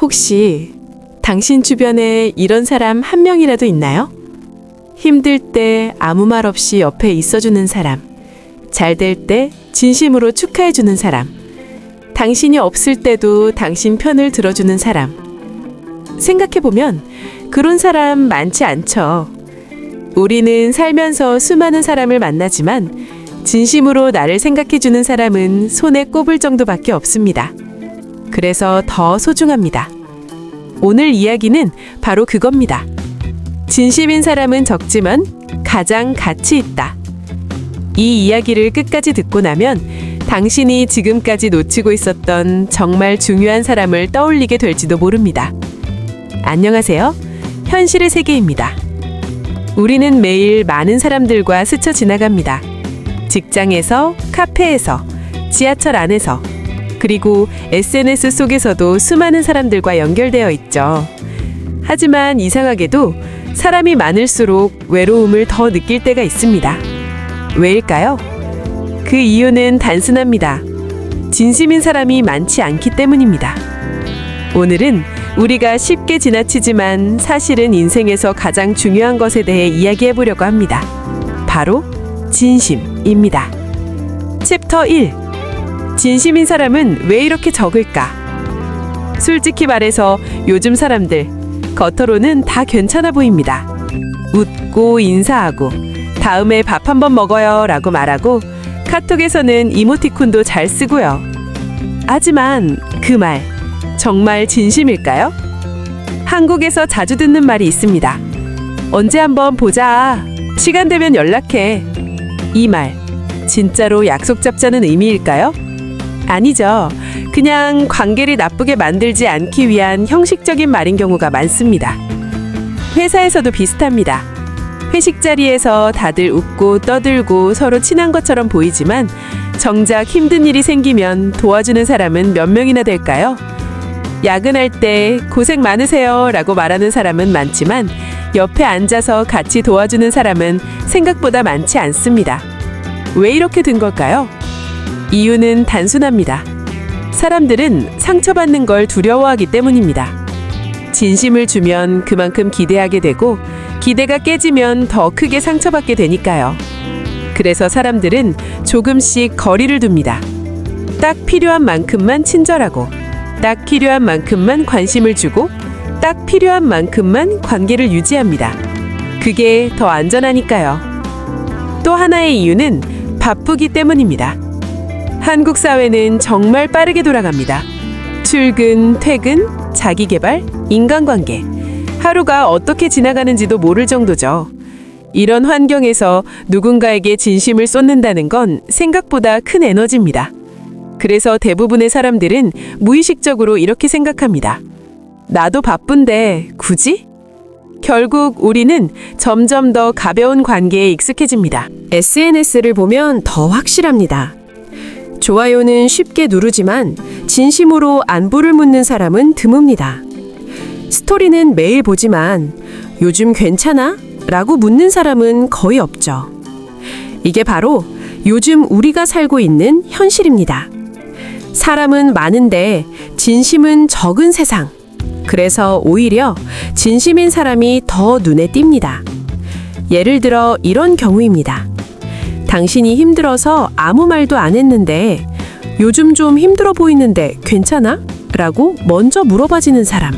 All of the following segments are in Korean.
혹시 당신 주변에 이런 사람 한 명이라도 있나요? 힘들 때 아무 말 없이 옆에 있어주는 사람, 잘 될 때 진심으로 축하해주는 사람, 당신이 없을 때도 당신 편을 들어주는 사람. 생각해보면 그런 사람 많지 않죠. 우리는 살면서 수많은 사람을 만나지만 진심으로 나를 생각해주는 사람은 손에 꼽을 정도밖에 없습니다. 그래서 더 소중합니다. 오늘 이야기는 바로 그겁니다. 진심인 사람은 적지만 가장 가치 있다. 이 이야기를 끝까지 듣고 나면 당신이 지금까지 놓치고 있었던 정말 중요한 사람을 떠올리게 될지도 모릅니다. 안녕하세요. 현실의 세계입니다. 우리는 매일 많은 사람들과 스쳐 지나갑니다. 직장에서, 카페에서, 지하철 안에서, 그리고 SNS 속에서도 수많은 사람들과 연결되어 있죠. 하지만 이상하게도 사람이 많을수록 외로움을 더 느낄 때가 있습니다. 왜일까요? 그 이유는 단순합니다. 진심인 사람이 많지 않기 때문입니다. 오늘은 우리가 쉽게 지나치지만 사실은 인생에서 가장 중요한 것에 대해 이야기해 보려고 합니다. 바로 진심입니다. 챕터 1. 진심인 사람은 왜 이렇게 적을까? 솔직히 말해서 요즘 사람들 겉으로는 다 괜찮아 보입니다. 웃고 인사하고 다음에 밥 한번 먹어요 라고 말하고 카톡에서는 이모티콘도 잘 쓰고요. 하지만 그 말 정말 진심일까요? 한국에서 자주 듣는 말이 있습니다. 언제 한번 보자. 시간 되면 연락해. 이 말 진짜로 약속 잡자는 의미일까요? 아니죠. 그냥 관계를 나쁘게 만들지 않기 위한 형식적인 말인 경우가 많습니다. 회사에서도 비슷합니다. 회식 자리에서 다들 웃고 떠들고 서로 친한 것처럼 보이지만 정작 힘든 일이 생기면 도와주는 사람은 몇 명이나 될까요? 야근할 때 고생 많으세요 라고 말하는 사람은 많지만 옆에 앉아서 같이 도와주는 사람은 생각보다 많지 않습니다. 왜 이렇게 된 걸까요? 이유는 단순합니다. 사람들은 상처받는 걸 두려워하기 때문입니다. 진심을 주면 그만큼 기대하게 되고 기대가 깨지면 더 크게 상처받게 되니까요. 그래서 사람들은 조금씩 거리를 둡니다. 딱 필요한 만큼만 친절하고 딱 필요한 만큼만 관심을 주고 딱 필요한 만큼만 관계를 유지합니다. 그게 더 안전하니까요. 또 하나의 이유는 바쁘기 때문입니다. 한국 사회는 정말 빠르게 돌아갑니다. 출근, 퇴근, 자기계발, 인간관계. 하루가 어떻게 지나가는지도 모를 정도죠. 이런 환경에서 누군가에게 진심을 쏟는다는 건 생각보다 큰 에너지입니다. 그래서 대부분의 사람들은 무의식적으로 이렇게 생각합니다. 나도 바쁜데 굳이? 결국 우리는 점점 더 가벼운 관계에 익숙해집니다. SNS를 보면 더 확실합니다. 좋아요는 쉽게 누르지만 진심으로 안부를 묻는 사람은 드뭅니다. 스토리는 매일 보지만 요즘 괜찮아? 라고 묻는 사람은 거의 없죠. 이게 바로 요즘 우리가 살고 있는 현실입니다. 사람은 많은데 진심은 적은 세상. 그래서 오히려 진심인 사람이 더 눈에 띕니다. 예를 들어 이런 경우입니다. 당신이 힘들어서 아무 말도 안 했는데 요즘 좀 힘들어 보이는데 괜찮아? 라고 먼저 물어봐지는 사람.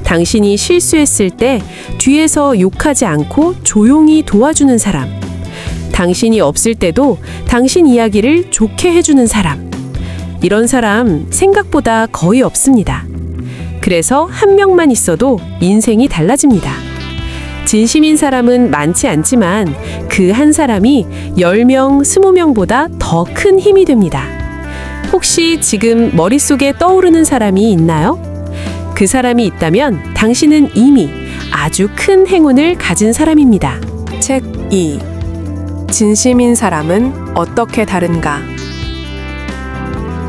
당신이 실수했을 때 뒤에서 욕하지 않고 조용히 도와주는 사람. 당신이 없을 때도 당신 이야기를 좋게 해주는 사람. 이런 사람 생각보다 거의 없습니다. 그래서 한 명만 있어도 인생이 달라집니다. 진심인 사람은 많지 않지만 그 한 사람이 10명, 20명보다 더 큰 힘이 됩니다. 혹시 지금 머릿속에 떠오르는 사람이 있나요? 그 사람이 있다면 당신은 이미 아주 큰 행운을 가진 사람입니다. 책 2. 진심인 사람은 어떻게 다른가?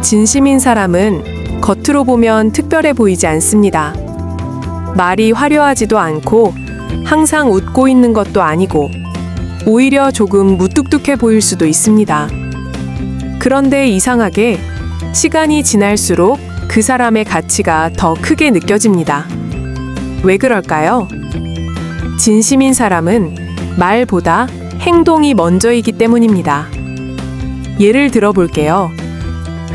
진심인 사람은 겉으로 보면 특별해 보이지 않습니다. 말이 화려하지도 않고 항상 웃고 있는 것도 아니고 오히려 조금 무뚝뚝해 보일 수도 있습니다. 그런데 이상하게 시간이 지날수록 그 사람의 가치가 더 크게 느껴집니다. 왜 그럴까요? 진심인 사람은 말보다 행동이 먼저이기 때문입니다. 예를 들어 볼게요.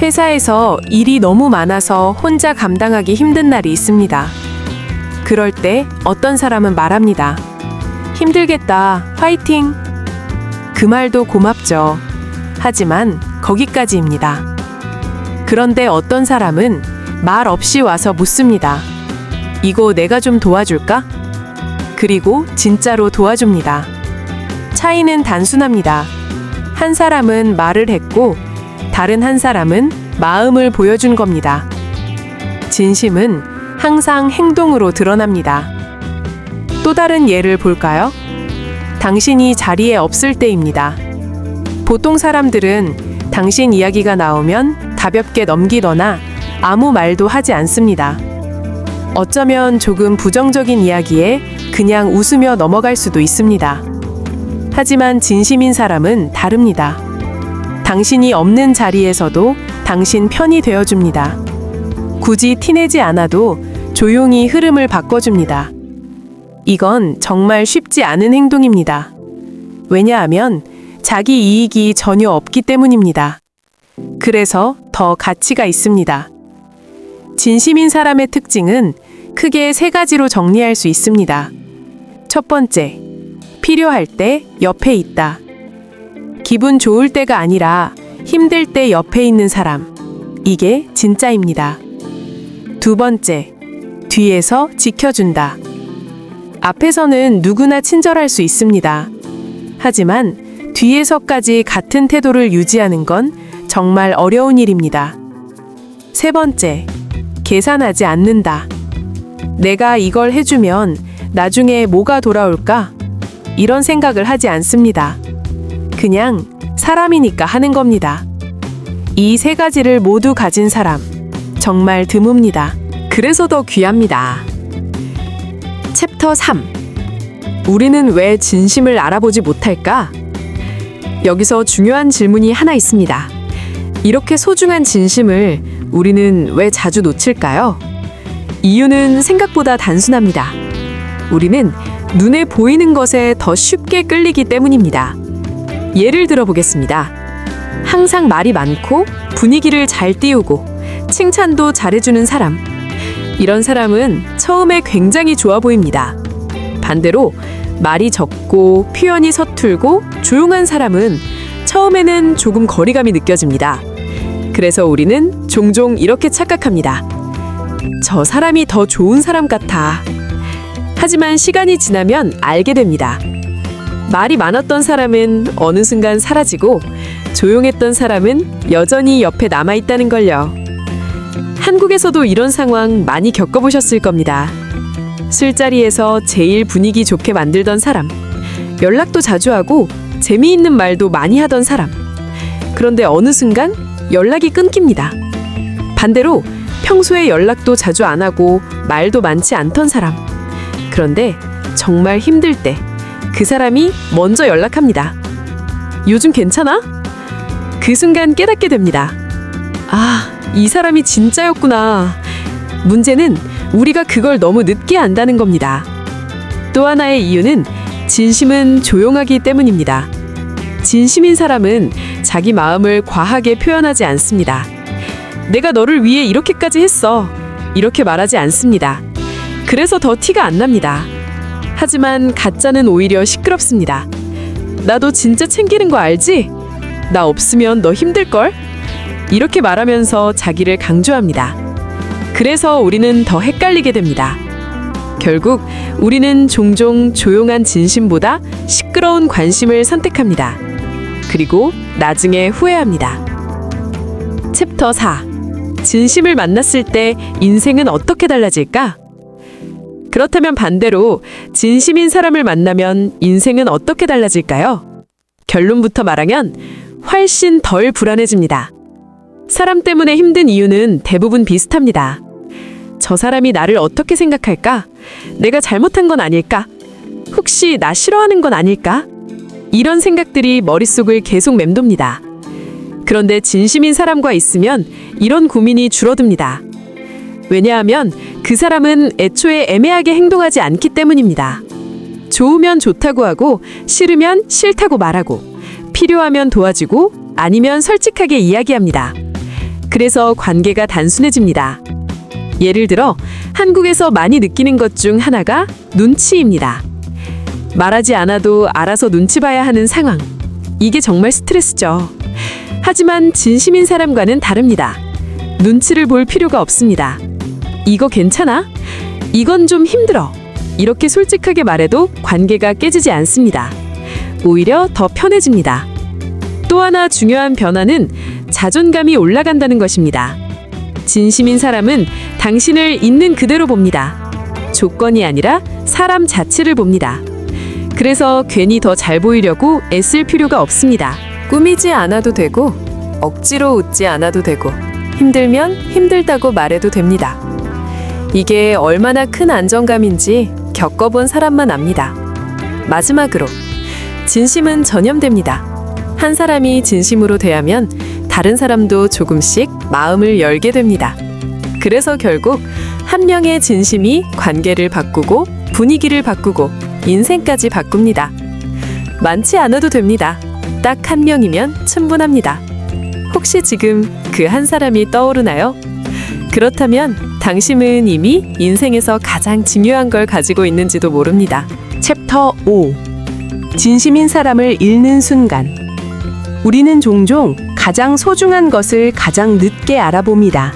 회사에서 일이 너무 많아서 혼자 감당하기 힘든 날이 있습니다. 그럴 때 어떤 사람은 말합니다. 힘들겠다, 화이팅! 그 말도 고맙죠. 하지만 거기까지입니다. 그런데 어떤 사람은 말 없이 와서 묻습니다. 이거 내가 좀 도와줄까? 그리고 진짜로 도와줍니다. 차이는 단순합니다. 한 사람은 말을 했고 다른 한 사람은 마음을 보여준 겁니다. 진심은 항상 행동으로 드러납니다. 또 다른 예를 볼까요? 당신이 자리에 없을 때입니다. 보통 사람들은 당신 이야기가 나오면 가볍게 넘기거나 아무 말도 하지 않습니다. 어쩌면 조금 부정적인 이야기에 그냥 웃으며 넘어갈 수도 있습니다. 하지만 진심인 사람은 다릅니다. 당신이 없는 자리에서도 당신 편이 되어줍니다. 굳이 티내지 않아도 조용히 흐름을 바꿔줍니다. 이건 정말 쉽지 않은 행동입니다. 왜냐하면 자기 이익이 전혀 없기 때문입니다. 그래서 더 가치가 있습니다. 진심인 사람의 특징은 크게 세 가지로 정리할 수 있습니다. 첫 번째, 필요할 때 옆에 있다. 기분 좋을 때가 아니라 힘들 때 옆에 있는 사람. 이게 진짜입니다. 두 번째, 뒤에서 지켜준다. 앞에서는 누구나 친절할 수 있습니다. 하지만 뒤에서까지 같은 태도를 유지하는 건 정말 어려운 일입니다. 세 번째, 계산하지 않는다. 내가 이걸 해주면 나중에 뭐가 돌아올까? 이런 생각을 하지 않습니다. 그냥 사람이니까 하는 겁니다. 이 세 가지를 모두 가진 사람, 정말 드뭅니다. 그래서 더 귀합니다. 챕터 3. 우리는 왜 진심을 알아보지 못할까? 여기서 중요한 질문이 하나 있습니다. 이렇게 소중한 진심을 우리는 왜 자주 놓칠까요? 이유는 생각보다 단순합니다. 우리는 눈에 보이는 것에 더 쉽게 끌리기 때문입니다. 예를 들어 보겠습니다. 항상 말이 많고 분위기를 잘 띄우고 칭찬도 잘해주는 사람. 이런 사람은 처음에 굉장히 좋아 보입니다. 반대로 말이 적고 표현이 서툴고 조용한 사람은 처음에는 조금 거리감이 느껴집니다. 그래서 우리는 종종 이렇게 착각합니다. 저 사람이 더 좋은 사람 같아. 하지만 시간이 지나면 알게 됩니다. 말이 많았던 사람은 어느 순간 사라지고 조용했던 사람은 여전히 옆에 남아있다는 걸요. 한국에서도 이런 상황 많이 겪어보셨을 겁니다. 술자리에서 제일 분위기 좋게 만들던 사람, 연락도 자주 하고 재미있는 말도 많이 하던 사람. 그런데 어느 순간 연락이 끊깁니다. 반대로 평소에 연락도 자주 안 하고 말도 많지 않던 사람. 그런데 정말 힘들 때 그 사람이 먼저 연락합니다. 요즘 괜찮아? 그 순간 깨닫게 됩니다. 아, 이 사람이 진짜였구나. 문제는 우리가 그걸 너무 늦게 안다는 겁니다. 또 하나의 이유는 진심은 조용하기 때문입니다. 진심인 사람은 자기 마음을 과하게 표현하지 않습니다. 내가 너를 위해 이렇게까지 했어. 이렇게 말하지 않습니다. 그래서 더 티가 안 납니다. 하지만 가짜는 오히려 시끄럽습니다. 나도 진짜 챙기는 거 알지? 나 없으면 너 힘들걸? 이렇게 말하면서 자기를 강조합니다. 그래서 우리는 더 헷갈리게 됩니다. 결국 우리는 종종 조용한 진심보다 시끄러운 관심을 선택합니다. 그리고 나중에 후회합니다. 챕터 4. 진심을 만났을 때 인생은 어떻게 달라질까? 그렇다면 반대로 진심인 사람을 만나면 인생은 어떻게 달라질까요? 결론부터 말하면 훨씬 덜 불안해집니다. 사람 때문에 힘든 이유는 대부분 비슷합니다. 저 사람이 나를 어떻게 생각할까? 내가 잘못한 건 아닐까? 혹시 나 싫어하는 건 아닐까? 이런 생각들이 머릿속을 계속 맴돕니다. 그런데 진심인 사람과 있으면 이런 고민이 줄어듭니다. 왜냐하면 그 사람은 애초에 애매하게 행동하지 않기 때문입니다. 좋으면 좋다고 하고 싫으면 싫다고 말하고 필요하면 도와주고 아니면 솔직하게 이야기합니다. 그래서 관계가 단순해집니다. 예를 들어 한국에서 많이 느끼는 것 중 하나가 눈치입니다. 말하지 않아도 알아서 눈치 봐야 하는 상황. 이게 정말 스트레스죠. 하지만 진심인 사람과는 다릅니다. 눈치를 볼 필요가 없습니다. 이거 괜찮아? 이건 좀 힘들어. 이렇게 솔직하게 말해도 관계가 깨지지 않습니다. 오히려 더 편해집니다. 또 하나 중요한 변화는 자존감이 올라간다는 것입니다. 진심인 사람은 당신을 있는 그대로 봅니다. 조건이 아니라 사람 자체를 봅니다. 그래서 괜히 더 잘 보이려고 애쓸 필요가 없습니다. 꾸미지 않아도 되고 억지로 웃지 않아도 되고 힘들면 힘들다고 말해도 됩니다. 이게 얼마나 큰 안정감인지 겪어본 사람만 압니다. 마지막으로 진심은 전염됩니다. 한 사람이 진심으로 대하면 다른 사람도 조금씩 마음을 열게 됩니다. 그래서 결국 한 명의 진심이 관계를 바꾸고 분위기를 바꾸고 인생까지 바꿉니다. 많지 않아도 됩니다. 딱 한 명이면 충분합니다. 혹시 지금 그 한 사람이 떠오르나요? 그렇다면 당신은 이미 인생에서 가장 중요한 걸 가지고 있는지도 모릅니다. 챕터 5. 진심인 사람을 잃는 순간. 우리는 종종 가장 소중한 것을 가장 늦게 알아봅니다.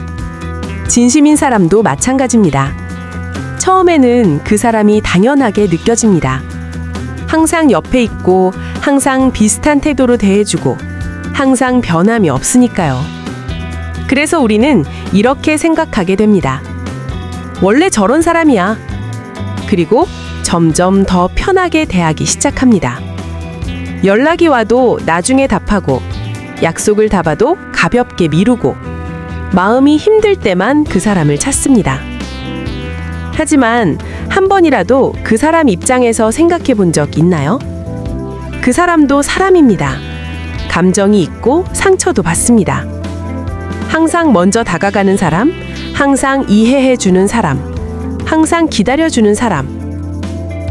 진심인 사람도 마찬가지입니다. 처음에는 그 사람이 당연하게 느껴집니다. 항상 옆에 있고 항상 비슷한 태도로 대해주고 항상 변함이 없으니까요. 그래서 우리는 이렇게 생각하게 됩니다. 원래 저런 사람이야. 그리고 점점 더 편하게 대하기 시작합니다. 연락이 와도 나중에 답하고 약속을 잡아도 가볍게 미루고 마음이 힘들 때만 그 사람을 찾습니다. 하지만 한 번이라도 그 사람 입장에서 생각해 본 적 있나요? 그 사람도 사람입니다. 감정이 있고 상처도 받습니다. 항상 먼저 다가가는 사람, 항상 이해해 주는 사람, 항상 기다려 주는 사람.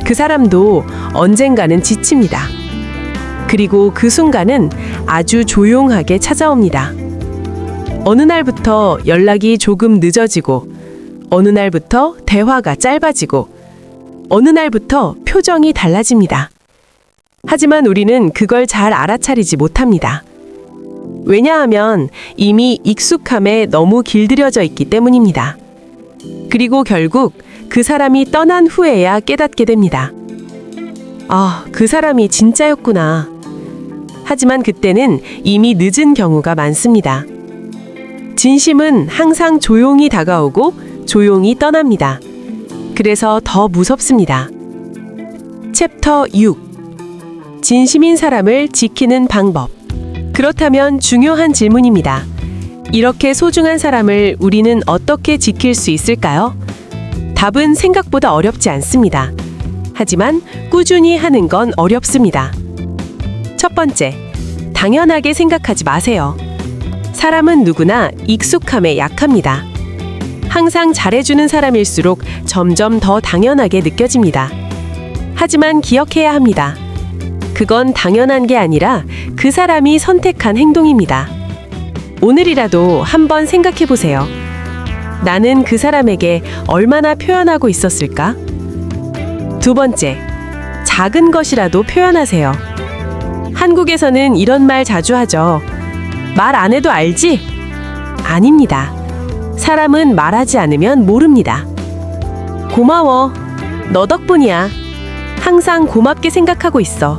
그 사람도 언젠가는 지칩니다. 그리고 그 순간은 아주 조용하게 찾아옵니다. 어느 날부터 연락이 조금 늦어지고, 어느 날부터 대화가 짧아지고, 어느 날부터 표정이 달라집니다. 하지만 우리는 그걸 잘 알아차리지 못합니다. 왜냐하면 이미 익숙함에 너무 길들여져 있기 때문입니다. 그리고 결국 그 사람이 떠난 후에야 깨닫게 됩니다. 아, 그 사람이 진짜였구나. 하지만 그때는 이미 늦은 경우가 많습니다. 진심은 항상 조용히 다가오고 조용히 떠납니다. 그래서 더 무섭습니다. 챕터 6. 진심인 사람을 지키는 방법. 그렇다면 중요한 질문입니다. 이렇게 소중한 사람을 우리는 어떻게 지킬 수 있을까요? 답은 생각보다 어렵지 않습니다. 하지만 꾸준히 하는 건 어렵습니다. 첫 번째, 당연하게 생각하지 마세요. 사람은 누구나 익숙함에 약합니다. 항상 잘해주는 사람일수록 점점 더 당연하게 느껴집니다. 하지만 기억해야 합니다. 그건 당연한 게 아니라 그 사람이 선택한 행동입니다. 오늘이라도 한번 생각해 보세요. 나는 그 사람에게 얼마나 표현하고 있었을까? 두 번째, 작은 것이라도 표현하세요. 한국에서는 이런 말 자주 하죠. 말 안 해도 알지? 아닙니다. 사람은 말하지 않으면 모릅니다. 고마워. 너 덕분이야. 항상 고맙게 생각하고 있어.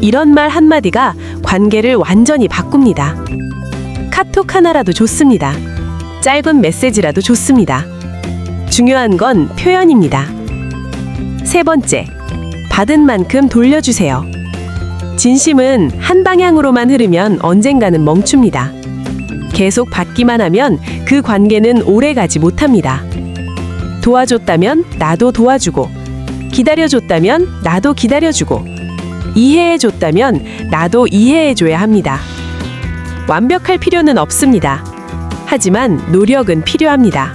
이런 말 한마디가 관계를 완전히 바꿉니다. 카톡 하나라도 좋습니다. 짧은 메시지라도 좋습니다. 중요한 건 표현입니다. 세 번째, 받은 만큼 돌려주세요. 진심은 한 방향으로만 흐르면 언젠가는 멈춥니다. 계속 받기만 하면 그 관계는 오래 가지 못합니다. 도와줬다면 나도 도와주고, 기다려줬다면 나도 기다려주고, 이해해줬다면 나도 이해해줘야 합니다. 완벽할 필요는 없습니다. 하지만 노력은 필요합니다.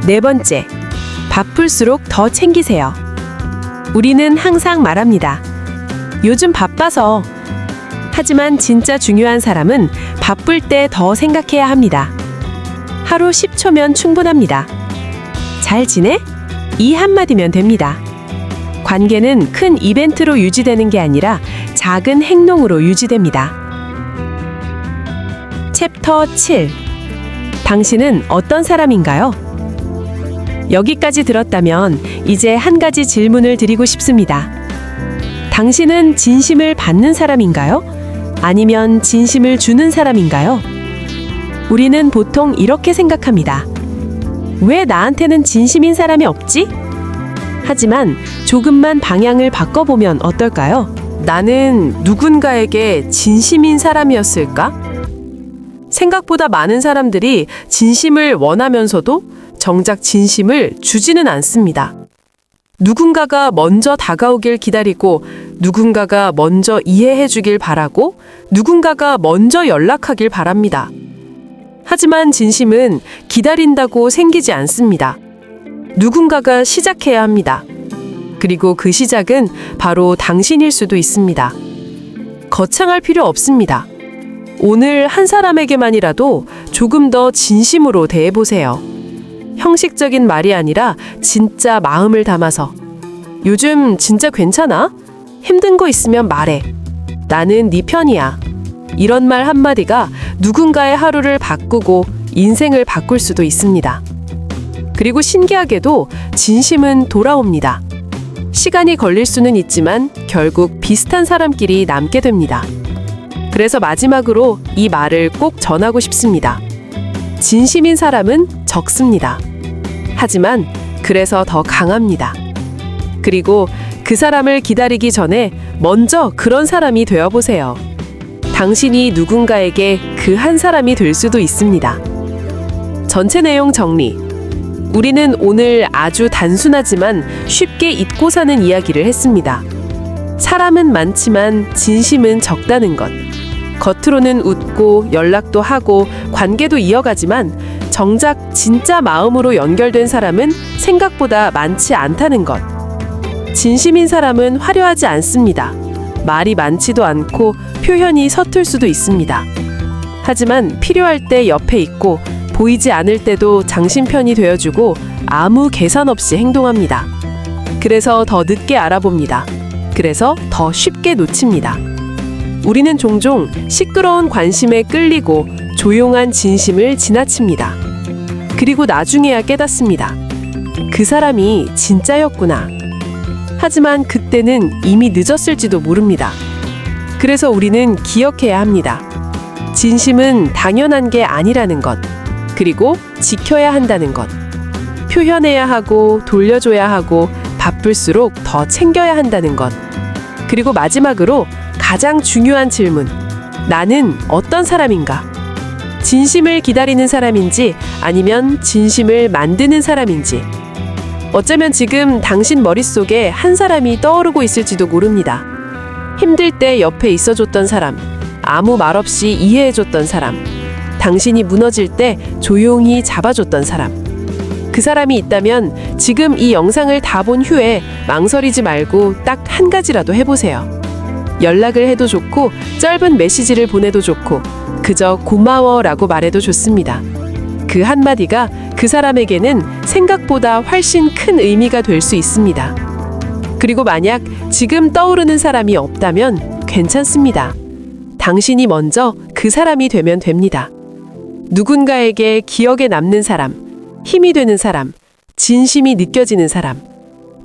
네 번째, 바쁠수록 더 챙기세요. 우리는 항상 말합니다. 요즘 바빠서. 하지만 진짜 중요한 사람은 바쁠 때 더 생각해야 합니다. 하루 10초면 충분합니다. 잘 지내? 이 한마디면 됩니다. 관계는 큰 이벤트로 유지되는 게 아니라 작은 행동으로 유지됩니다. 챕터 7. 당신은 어떤 사람인가요? 여기까지 들었다면 이제 한 가지 질문을 드리고 싶습니다. 당신은 진심을 받는 사람인가요? 아니면 진심을 주는 사람인가요? 우리는 보통 이렇게 생각합니다. 왜 나한테는 진심인 사람이 없지? 하지만 조금만 방향을 바꿔보면 어떨까요? 나는 누군가에게 진심인 사람이었을까? 생각보다 많은 사람들이 진심을 원하면서도 정작 진심을 주지는 않습니다. 누군가가 먼저 다가오길 기다리고, 누군가가 먼저 이해해 주길 바라고, 누군가가 먼저 연락하길 바랍니다. 하지만 진심은 기다린다고 생기지 않습니다. 누군가가 시작해야 합니다. 그리고 그 시작은 바로 당신일 수도 있습니다. 거창할 필요 없습니다. 오늘 한 사람에게만이라도 조금 더 진심으로 대해보세요. 형식적인 말이 아니라 진짜 마음을 담아서. 요즘 진짜 괜찮아? 힘든 거 있으면 말해. 나는 네 편이야. 이런 말 한마디가 누군가의 하루를 바꾸고 인생을 바꿀 수도 있습니다. 그리고 신기하게도 진심은 돌아옵니다. 시간이 걸릴 수는 있지만 결국 비슷한 사람끼리 남게 됩니다. 그래서 마지막으로 이 말을 꼭 전하고 싶습니다. 진심인 사람은 적습니다. 하지만 그래서 더 강합니다. 그리고 그 사람을 기다리기 전에 먼저 그런 사람이 되어보세요. 당신이 누군가에게 그 한 사람이 될 수도 있습니다. 전체 내용 정리. 우리는 오늘 아주 단순하지만 쉽게 잊고 사는 이야기를 했습니다. 사람은 많지만 진심은 적다는 것. 겉으로는 웃고 연락도 하고 관계도 이어가지만 정작 진짜 마음으로 연결된 사람은 생각보다 많지 않다는 것. 진심인 사람은 화려하지 않습니다. 말이 많지도 않고 표현이 서툴 수도 있습니다. 하지만 필요할 때 옆에 있고 보이지 않을 때도 장신편이 되어주고 아무 계산 없이 행동합니다. 그래서 더 늦게 알아봅니다. 그래서 더 쉽게 놓칩니다. 우리는 종종 시끄러운 관심에 끌리고 조용한 진심을 지나칩니다. 그리고 나중에야 깨닫습니다. 그 사람이 진짜였구나. 하지만 그때는 이미 늦었을지도 모릅니다. 그래서 우리는 기억해야 합니다. 진심은 당연한 게 아니라는 것. 그리고 지켜야 한다는 것. 표현해야 하고 돌려줘야 하고 바쁠수록 더 챙겨야 한다는 것. 그리고 마지막으로 가장 중요한 질문. 나는 어떤 사람인가? 진심을 기다리는 사람인지 아니면 진심을 만드는 사람인지. 어쩌면 지금 당신 머릿속에 한 사람이 떠오르고 있을지도 모릅니다. 힘들 때 옆에 있어줬던 사람, 아무 말 없이 이해해줬던 사람, 당신이 무너질 때 조용히 잡아줬던 사람. 그 사람이 있다면 지금 이 영상을 다 본 후에 망설이지 말고 딱 한 가지라도 해보세요. 연락을 해도 좋고 짧은 메시지를 보내도 좋고 그저 고마워라고 말해도 좋습니다. 그 한마디가 그 사람에게는 생각보다 훨씬 큰 의미가 될 수 있습니다. 그리고 만약 지금 떠오르는 사람이 없다면 괜찮습니다. 당신이 먼저 그 사람이 되면 됩니다. 누군가에게 기억에 남는 사람, 힘이 되는 사람, 진심이 느껴지는 사람.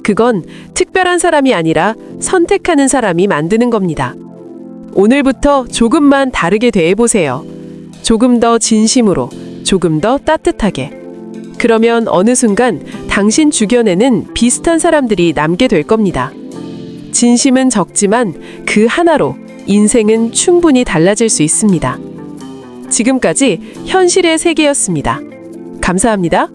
그건 특별한 사람이 아니라 선택하는 사람이 만드는 겁니다. 오늘부터 조금만 다르게 대해보세요. 조금 더 진심으로, 조금 더 따뜻하게. 그러면 어느 순간 당신 주변에는 비슷한 사람들이 남게 될 겁니다. 진심은 적지만 그 하나로 인생은 충분히 달라질 수 있습니다. 지금까지 현실의 세계였습니다. 감사합니다.